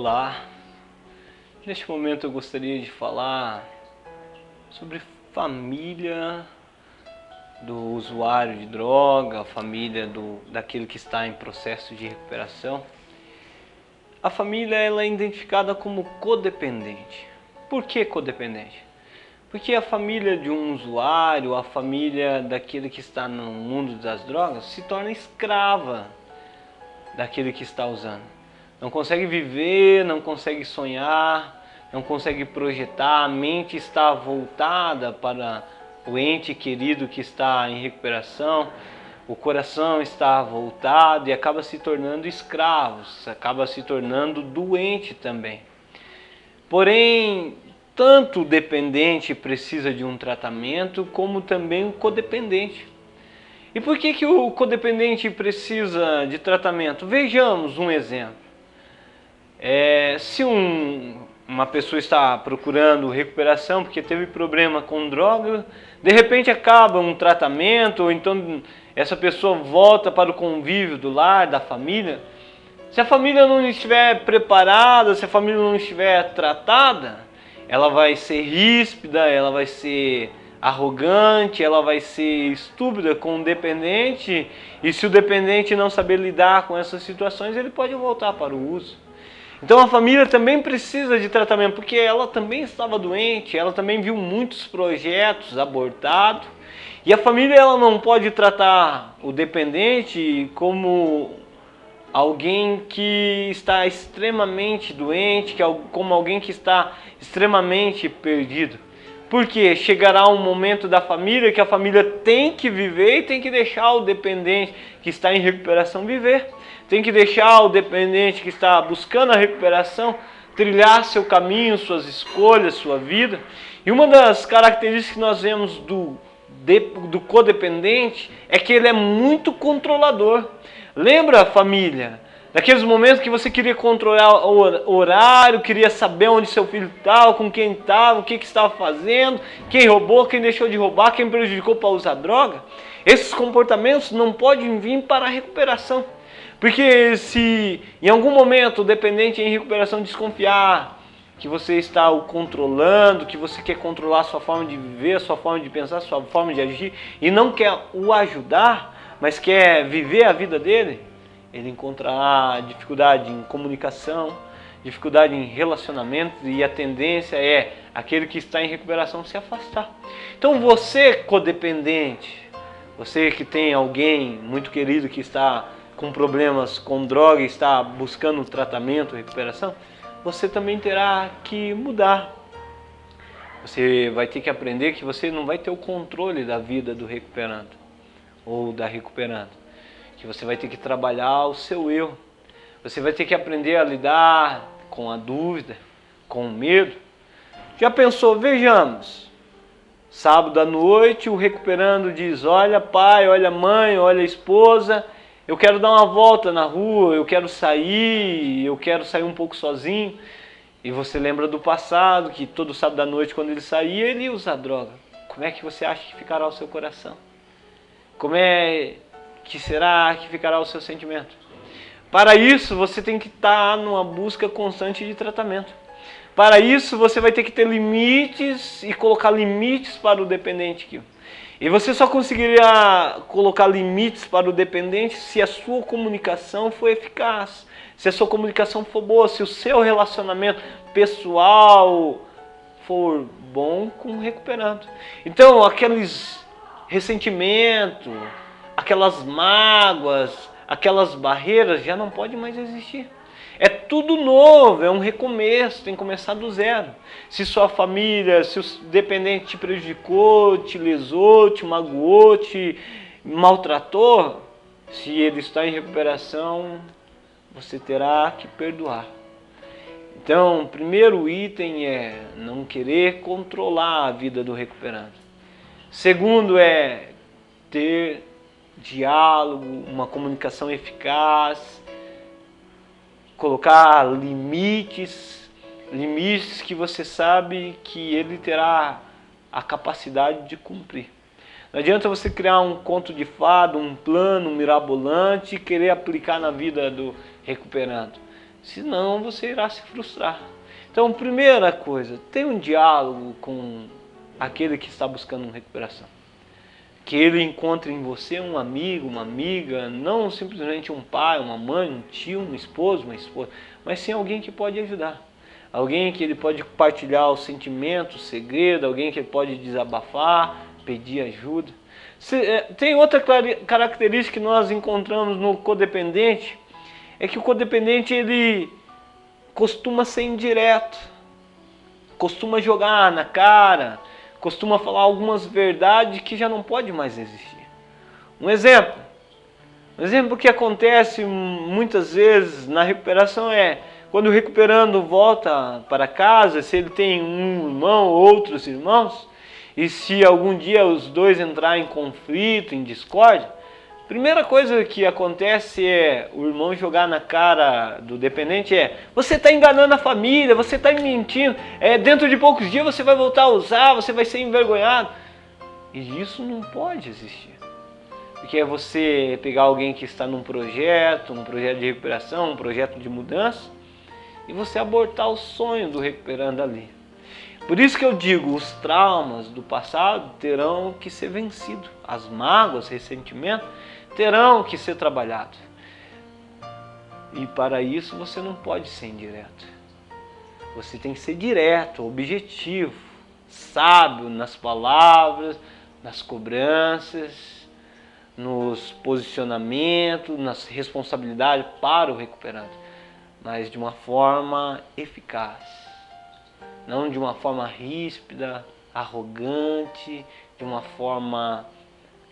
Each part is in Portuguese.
Olá, neste momento eu gostaria de falar sobre família do usuário de droga, família daquele que está em processo de recuperação. A família ela é identificada como codependente. Por que codependente? Porque a família de um usuário, a família daquele que está no mundo das drogas, se torna escrava daquele que está usando. Não consegue viver, não consegue sonhar, não consegue projetar, a mente está voltada para o ente querido que está em recuperação, o coração está voltado e acaba se tornando escravo, acaba se tornando doente também. Porém, tanto o dependente precisa de um tratamento, como também o codependente. E por que o codependente precisa de tratamento? Vejamos um exemplo. Se uma pessoa está procurando recuperação porque teve problema com droga, de repente acaba um tratamento, ou então essa pessoa volta para o convívio do lar, da família. Se a família não estiver preparada, se a família não estiver tratada, ela vai ser ríspida, ela vai ser arrogante, ela vai ser estúpida com o dependente, e se o dependente não saber lidar com essas situações, ele pode voltar para o uso. Então a família também precisa de tratamento, porque ela também estava doente, ela também viu muitos projetos abortados, e a família ela não pode tratar o dependente como alguém que está extremamente doente, como alguém que está extremamente perdido. Porque chegará um momento da família que a família tem que viver e tem que deixar o dependente que está em recuperação viver. Tem que deixar o dependente que está buscando a recuperação trilhar seu caminho, suas escolhas, sua vida. E uma das características que nós vemos do codependente é que ele é muito controlador. Lembra, família? Naqueles momentos que você queria controlar o horário, queria saber onde seu filho estava, com quem estava, o que estava fazendo, quem roubou, quem deixou de roubar, quem prejudicou para usar droga. Esses comportamentos não podem vir para a recuperação. Porque se em algum momento o dependente em recuperação desconfiar que você está o controlando, que você quer controlar a sua forma de viver, a sua forma de pensar, a sua forma de agir, e não quer o ajudar, mas quer viver a vida dele, ele encontrará dificuldade em comunicação, dificuldade em relacionamento, e a tendência é aquele que está em recuperação se afastar. Então você, codependente, você que tem alguém muito querido que está com problemas com droga e está buscando tratamento, recuperação, você também terá que mudar. Você vai ter que aprender que você não vai ter o controle da vida do recuperando ou da recuperando. Que você vai ter que trabalhar o seu eu. Você vai ter que aprender a lidar com a dúvida, com o medo. Já pensou? Vejamos. Sábado à noite, o recuperando diz: olha pai, olha mãe, olha esposa, eu quero dar uma volta na rua, eu quero sair um pouco sozinho. E você lembra do passado, que todo sábado à noite, quando ele saía, ele ia usar droga. Como é que você acha que ficará o seu coração? Como é que será que ficará o seu sentimento? Para isso, você tem que estar numa busca constante de tratamento. Para isso, você vai ter que ter limites e colocar limites para o dependente. E você só conseguiria colocar limites para o dependente se a sua comunicação for eficaz, se a sua comunicação for boa, se o seu relacionamento pessoal for bom com o recuperando. Então, aqueles ressentimentos, aquelas mágoas, aquelas barreiras já não podem mais existir. É tudo novo, é um recomeço, tem que começar do zero. Se sua família, se o dependente te prejudicou, te lesou, te magoou, te maltratou, se ele está em recuperação, você terá que perdoar. Então, o primeiro item é não querer controlar a vida do recuperando. Segundo é ter diálogo, uma comunicação eficaz, colocar limites que você sabe que ele terá a capacidade de cumprir. Não adianta você criar um conto de fada, um plano mirabolante e querer aplicar na vida do recuperando. senão você irá se frustrar. Então, primeira coisa, tenha um diálogo com aquele que está buscando uma recuperação. Que ele encontre em você um amigo, uma amiga, não simplesmente um pai, uma mãe, um tio, um esposo, uma esposa, mas sim alguém que pode ajudar. Alguém que ele pode compartilhar os sentimentos, o segredo, alguém que ele pode desabafar, pedir ajuda. Tem outra característica que nós encontramos no codependente, é que o codependente ele costuma ser indireto, costuma jogar na cara, costuma falar algumas verdades que já não pode mais existir. Um exemplo que acontece muitas vezes na recuperação é quando o recuperando volta para casa, se ele tem um irmão ou outros irmãos, e se algum dia os dois entrarem em conflito, em discórdia, a primeira coisa que acontece é o irmão jogar na cara do dependente você está enganando a família, você está mentindo, dentro de poucos dias você vai voltar a usar, você vai ser envergonhado. E isso não pode existir. Porque é você pegar alguém que está num projeto de recuperação, um projeto de mudança, e você abortar o sonho do recuperando ali. Por isso que eu digo, os traumas do passado terão que ser vencidos. As mágoas, ressentimentos, terão que ser trabalhados. E para isso você não pode ser indireto. Você tem que ser direto, objetivo, sábio nas palavras, nas cobranças, nos posicionamentos, nas responsabilidades para o recuperante, mas de uma forma eficaz. Não de uma forma ríspida, arrogante, de uma forma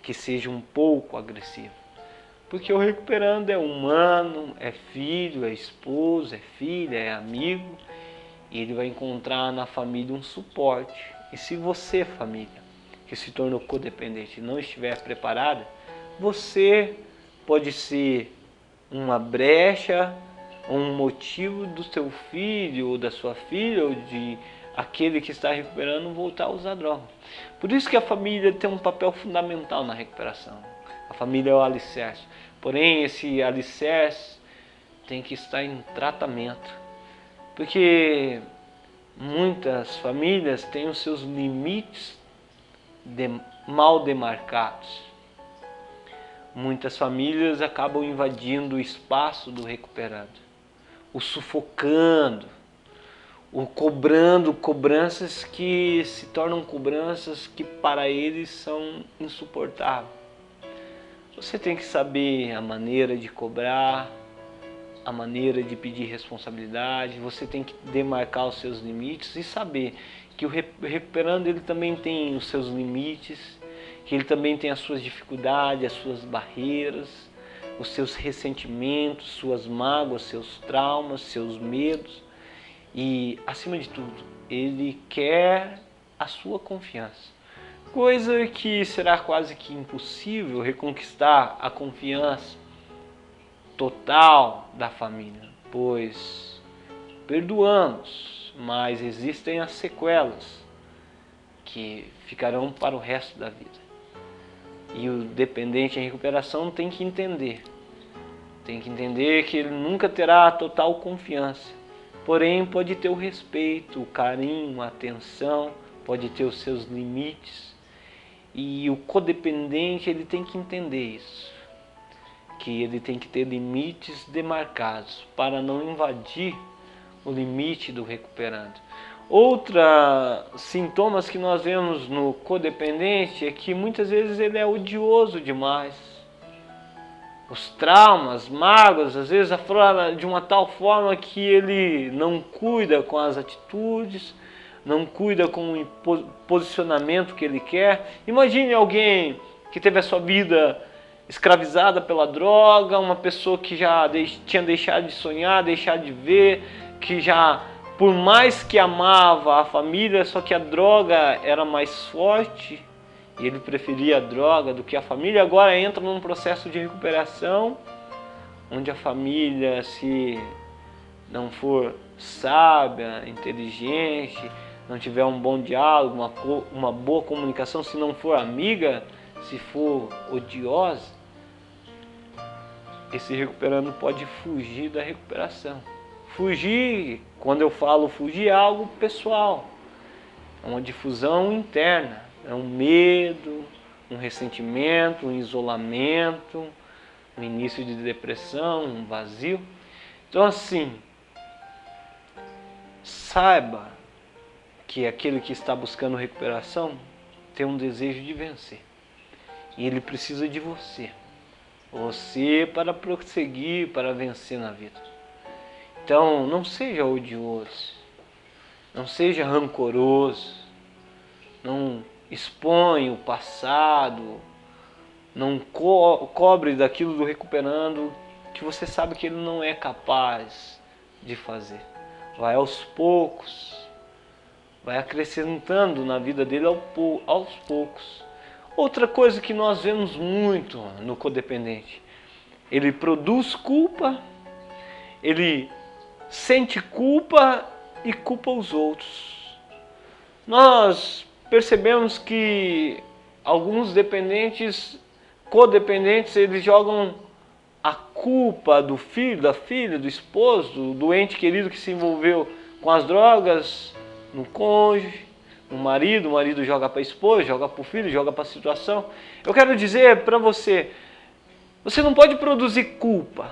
que seja um pouco agressiva. Porque o recuperando é humano, é filho, é esposo, é filha, é amigo, e ele vai encontrar na família um suporte. E se você, família, que se tornou codependente, não estiver preparada, você pode ser uma brecha, um motivo do seu filho ou da sua filha ou de aquele que está recuperando voltar a usar droga. Por isso que a família tem um papel fundamental na recuperação. A família é o alicerce. Porém, esse alicerce tem que estar em tratamento. Porque muitas famílias têm os seus limites mal demarcados. Muitas famílias acabam invadindo o espaço do recuperado, o sufocando, o cobrando cobranças que se tornam cobranças que para eles são insuportáveis. Você tem que saber a maneira de cobrar, a maneira de pedir responsabilidade, você tem que demarcar os seus limites e saber que o recuperando ele também tem os seus limites, que ele também tem as suas dificuldades, as suas barreiras, os seus ressentimentos, suas mágoas, seus traumas, seus medos. E, acima de tudo, ele quer a sua confiança. Coisa que será quase que impossível reconquistar a confiança total da família, pois perdoamos, mas existem as sequelas que ficarão para o resto da vida. E o dependente em recuperação tem que entender que ele nunca terá a total confiança, porém pode ter o respeito, o carinho, a atenção, pode ter os seus limites. E o codependente ele tem que entender isso, que ele tem que ter limites demarcados para não invadir o limite do recuperando. Outros sintomas que nós vemos no codependente é que muitas vezes ele é odioso demais. Os traumas, mágoas, às vezes afloram de uma tal forma que ele não cuida com as atitudes, não cuida com o posicionamento que ele quer. Imagine alguém que teve a sua vida escravizada pela droga, uma pessoa que já tinha deixado de sonhar, deixado de ver, que já, por mais que amava a família, só que a droga era mais forte e ele preferia a droga do que a família. Agora entra num processo de recuperação onde a família, se não for sábia, inteligente, não tiver um bom diálogo, uma boa comunicação, se não for amiga, se for odiosa, esse recuperando pode fugir da recuperação. Fugir, quando eu falo fugir, é algo pessoal. É uma difusão interna. É um medo, um ressentimento, um isolamento, um início de depressão, um vazio. Então assim, saiba que aquele que está buscando recuperação tem um desejo de vencer. E ele precisa de você. Você para prosseguir, para vencer na vida. Então, não seja odioso. Não seja rancoroso. Não exponha o passado. Não cobre daquilo do recuperando que você sabe que ele não é capaz de fazer. Vai aos poucos. Vai acrescentando na vida dele aos poucos. Outra coisa que nós vemos muito no codependente, ele produz culpa, ele sente culpa e culpa os outros. Nós percebemos que alguns codependentes, eles jogam a culpa do filho, da filha, do esposo, do ente querido que se envolveu com as drogas, no cônjuge, no marido. O marido joga para a esposa, joga para o filho, joga para a situação. Eu quero dizer para você, você não pode produzir culpa,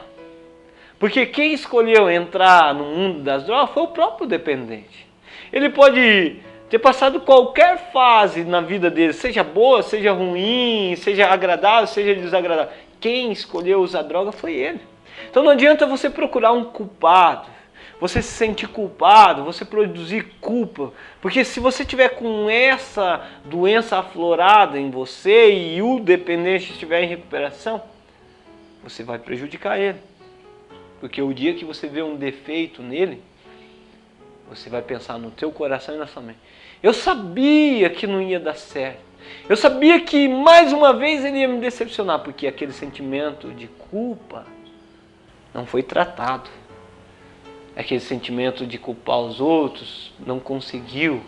porque quem escolheu entrar no mundo das drogas foi o próprio dependente. Ele pode ter passado qualquer fase na vida dele, seja boa, seja ruim, seja agradável, seja desagradável. Quem escolheu usar droga foi ele. Então não adianta você procurar um culpado, você se sentir culpado, você produzir culpa. Porque se você tiver com essa doença aflorada em você e o dependente estiver em recuperação, você vai prejudicar ele. Porque o dia que você vê um defeito nele, você vai pensar no teu coração e na sua mente. Eu sabia que não ia dar certo. Eu sabia que mais uma vez ele ia me decepcionar, porque aquele sentimento de culpa não foi tratado. Aquele sentimento de culpar os outros não conseguiu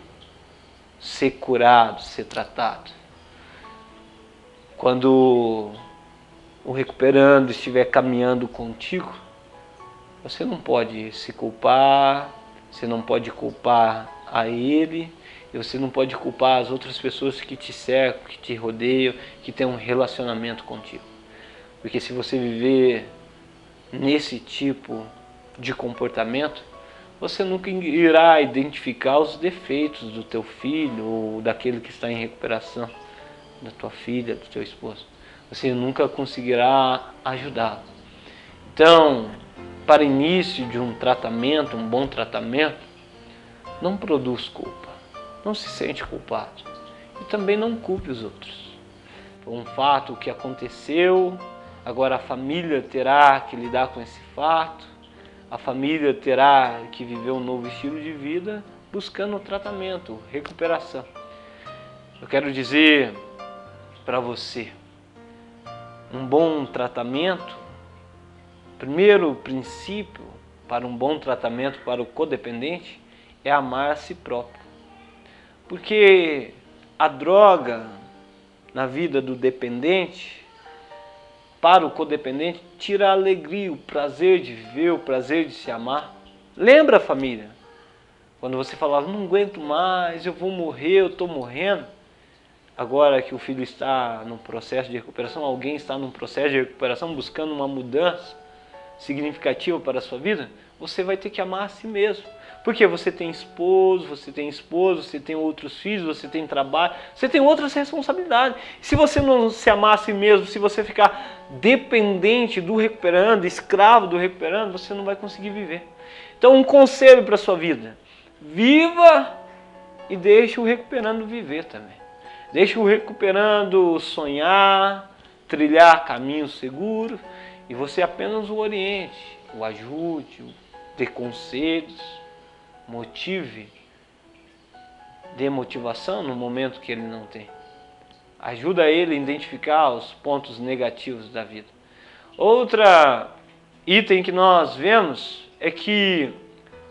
ser curado, ser tratado. Quando o recuperando estiver caminhando contigo, você não pode se culpar, você não pode culpar a ele, e você não pode culpar as outras pessoas que te cercam, que te rodeiam, que têm um relacionamento contigo. Porque se você viver nesse tipo de comportamento, você nunca irá identificar os defeitos do teu filho ou daquele que está em recuperação, da tua filha, do teu esposo. Você nunca conseguirá ajudá-lo. Então, para início de um tratamento, um bom tratamento, não produz culpa, não se sente culpado e também não culpe os outros. Foi um fato que aconteceu, agora a família terá que lidar com esse fato. A família terá que viver um novo estilo de vida buscando o tratamento, recuperação. Eu quero dizer para você, um bom tratamento, primeiro princípio para um bom tratamento para o codependente é amar a si próprio. Porque a droga na vida do dependente, para o codependente, tira a alegria, o prazer de viver, o prazer de se amar. Lembra, família? Quando você falava, não aguento mais, eu vou morrer, eu estou morrendo. Agora que o filho está num processo de recuperação, alguém está num processo de recuperação, buscando uma mudança significativa para a sua vida, você vai ter que amar a si mesmo. Porque você tem esposo, você tem outros filhos, você tem trabalho, você tem outras responsabilidades. Se você não se amar a si mesmo, se você ficar dependente do recuperando, escravo do recuperando, você não vai conseguir viver. Então um conselho para a sua vida, viva e deixe o recuperando viver também. Deixe o recuperando sonhar, trilhar caminhos seguros e você apenas o oriente, o ajude, dê conselhos, motive, dê motivação no momento que ele não tem. Ajuda ele a identificar os pontos negativos da vida. Outra item que nós vemos é que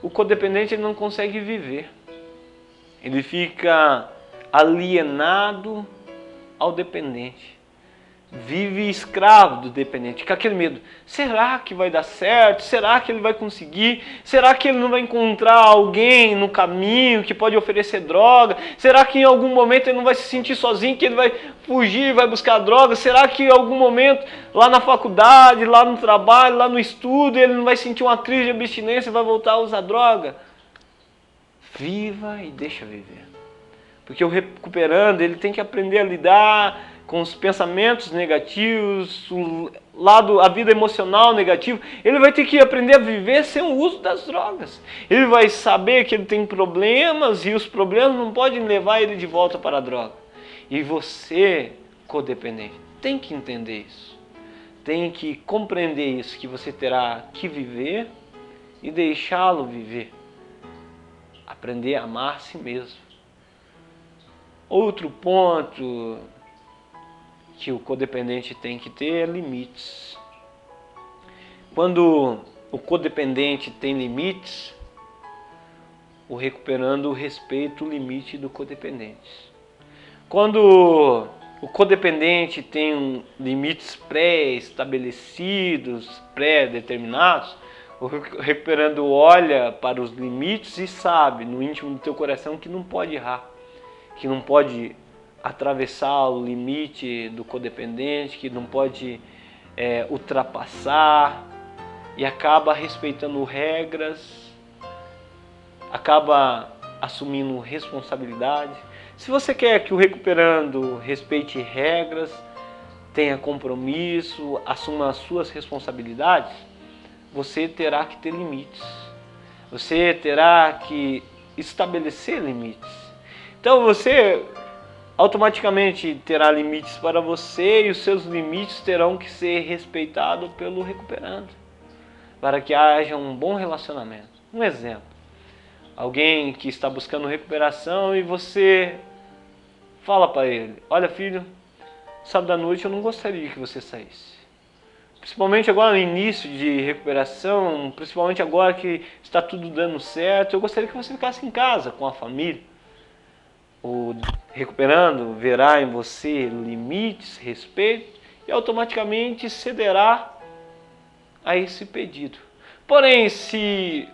o codependente ele não consegue viver. Ele fica alienado ao dependente. vive escravo do dependente, com aquele medo. Será que vai dar certo? Será que ele vai conseguir? Será que ele não vai encontrar alguém no caminho que pode oferecer droga? Será que em algum momento ele não vai se sentir sozinho, que ele vai fugir, vai buscar droga? Será que em algum momento, lá na faculdade, lá no trabalho, lá no estudo, ele não vai sentir uma crise de abstinência e vai voltar a usar droga? Viva e deixa viver. Porque o recuperando, ele tem que aprender a lidar com os pensamentos negativos, a vida emocional negativa. Ele vai ter que aprender a viver sem o uso das drogas. Ele vai saber que ele tem problemas e os problemas não podem levar ele de volta para a droga. E você, codependente, tem que entender isso. Tem que compreender isso, que você terá que viver e deixá-lo viver. Aprender a amar a si mesmo. Outro ponto que o codependente tem que ter é limites. Quando o codependente tem limites, o recuperando respeita o limite do codependente. Quando o codependente tem limites pré-estabelecidos, pré-determinados, o recuperando olha para os limites e sabe no íntimo do teu coração que não pode errar, que não pode atravessar o limite do codependente, que não pode ultrapassar, e acaba respeitando regras, acaba assumindo responsabilidade. Se você quer que o recuperando respeite regras, tenha compromisso, assuma as suas responsabilidades, você terá que ter limites. Você terá que estabelecer limites. Então você automaticamente terá limites para você e os seus limites terão que ser respeitados pelo recuperando, para que haja um bom relacionamento. Um exemplo, alguém que está buscando recuperação e você fala para ele: olha filho, sábado à noite eu não gostaria que você saísse. Principalmente agora no início de recuperação, principalmente agora que está tudo dando certo, eu gostaria que você ficasse em casa com a família. O recuperando verá em você limites, respeito e automaticamente cederá a esse pedido. Porém, se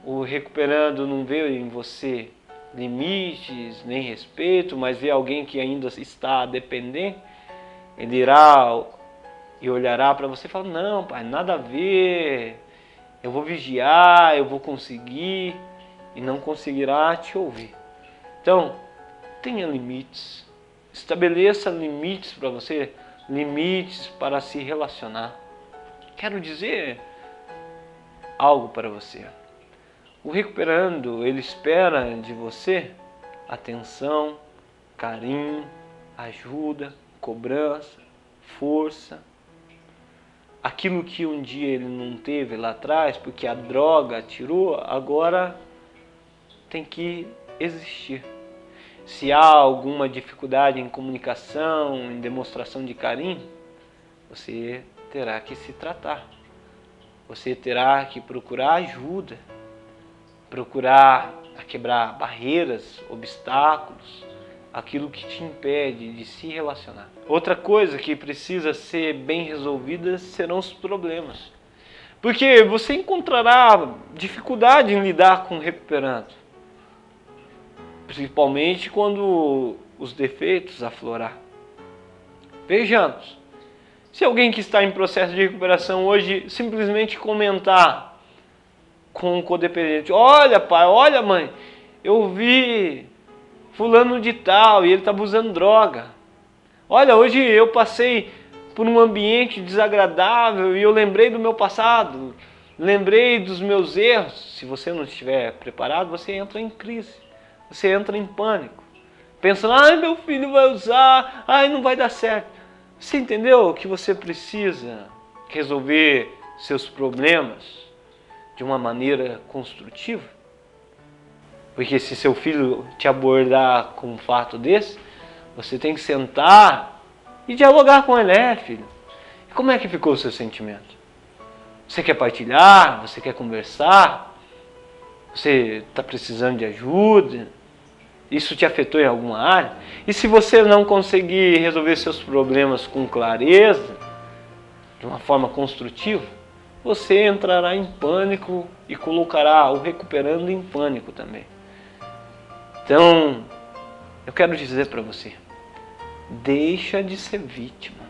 o recuperando não vê em você limites nem respeito, mas vê alguém que ainda está dependente, ele irá e olhará para você e falar: não pai, nada a ver, eu vou vigiar, eu vou conseguir, e não conseguirá te ouvir. Então, tenha limites, estabeleça limites para você, limites para se relacionar. Quero dizer algo para você. O recuperando, ele espera de você atenção, carinho, ajuda, cobrança, força. Aquilo que um dia ele não teve lá atrás, porque a droga tirou, agora tem que existir. Se há alguma dificuldade em comunicação, em demonstração de carinho, você terá que se tratar. Você terá que procurar ajuda, procurar quebrar barreiras, obstáculos, aquilo que te impede de se relacionar. Outra coisa que precisa ser bem resolvida serão os problemas. Porque você encontrará dificuldade em lidar com o recuperando. Principalmente quando os defeitos aflorar. Vejamos, se alguém que está em processo de recuperação hoje simplesmente comentar com o codependente: olha pai, olha mãe, eu vi fulano de tal e ele está abusando droga. Olha, hoje eu passei por um ambiente desagradável e eu lembrei do meu passado, lembrei dos meus erros. Se você não estiver preparado, você entra em crise. Você entra em pânico, pensando: ai, meu filho vai usar, ai, não vai dar certo. Você entendeu que você precisa resolver seus problemas de uma maneira construtiva? Porque se seu filho te abordar com um fato desse, você tem que sentar e dialogar com ele. Filho, como é que ficou o seu sentimento? Você quer partilhar? Você quer conversar? Você está precisando de ajuda? Isso te afetou em alguma área? E se você não conseguir resolver seus problemas com clareza, de uma forma construtiva, você entrará em pânico e colocará o recuperando em pânico também. Então, eu quero dizer para você, deixa de ser vítima.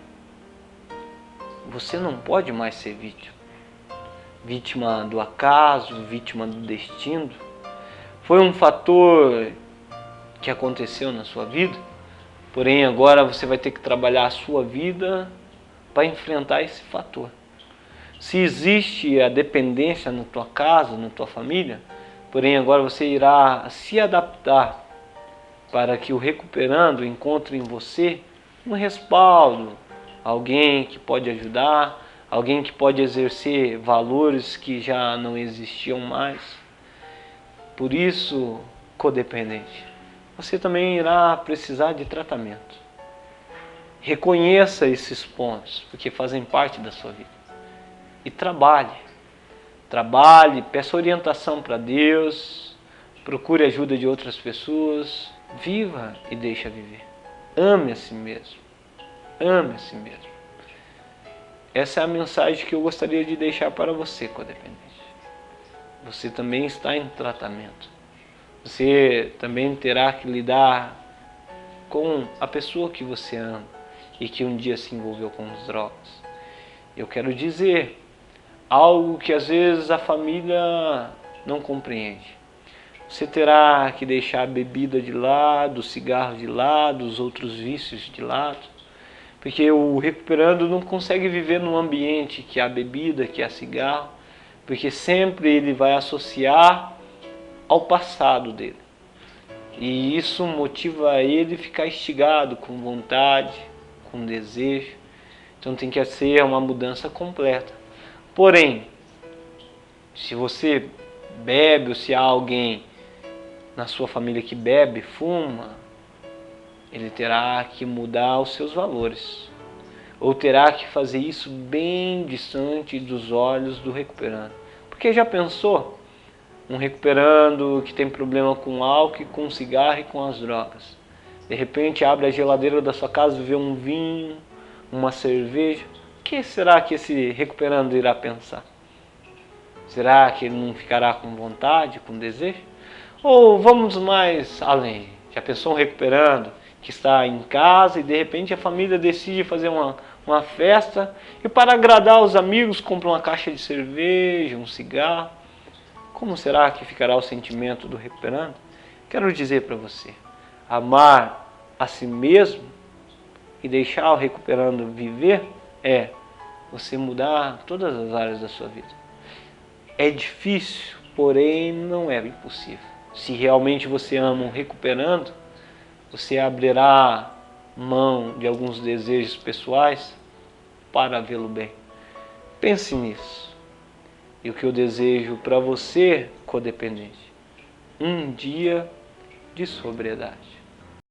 Você não pode mais ser vítima. Vítima do acaso, vítima do destino. Foi um fator que aconteceu na sua vida, porém agora você vai ter que trabalhar a sua vida para enfrentar esse fator. Se existe a dependência na tua casa, na tua família, porém agora você irá se adaptar para que o recuperando encontre em você um respaldo, alguém que pode ajudar, alguém que pode exercer valores que já não existiam mais. Por isso, codependente, você também irá precisar de tratamento. Reconheça esses pontos, porque fazem parte da sua vida. E trabalhe. Trabalhe, peça orientação para Deus, procure ajuda de outras pessoas, viva e deixa viver. Ame a si mesmo. Ame a si mesmo. Essa é a mensagem que eu gostaria de deixar para você, codependente. Você também está em tratamento. Você também terá que lidar com a pessoa que você ama e que um dia se envolveu com as drogas. Eu quero dizer algo que às vezes a família não compreende. Você terá que deixar a bebida de lado, o cigarro de lado, os outros vícios de lado, porque o recuperando não consegue viver num ambiente que há bebida, que há cigarro, porque sempre ele vai associar ao passado dele. E isso motiva ele a ficar instigado, com vontade, com desejo. Então tem que ser uma mudança completa. Porém, se você bebe ou se há alguém na sua família que bebe, fuma, ele terá que mudar os seus valores. Ou terá que fazer isso bem distante dos olhos do recuperando. Porque já pensou? Um recuperando que tem problema com álcool, com cigarro e com as drogas. De repente abre a geladeira da sua casa e vê um vinho, uma cerveja. O que será que esse recuperando irá pensar? Será que ele não ficará com vontade, com desejo? Ou vamos mais além? Já pensou um recuperando que está em casa e de repente a família decide fazer uma festa e para agradar os amigos compra uma caixa de cerveja, um cigarro? Como será que ficará o sentimento do recuperando? Quero dizer para você, amar a si mesmo e deixar o recuperando viver é você mudar todas as áreas da sua vida. É difícil, porém não é impossível. Se realmente você ama o recuperando, você abrirá mão de alguns desejos pessoais para vê-lo bem. Pense nisso. E o que eu desejo para você, codependente, um dia de sobriedade.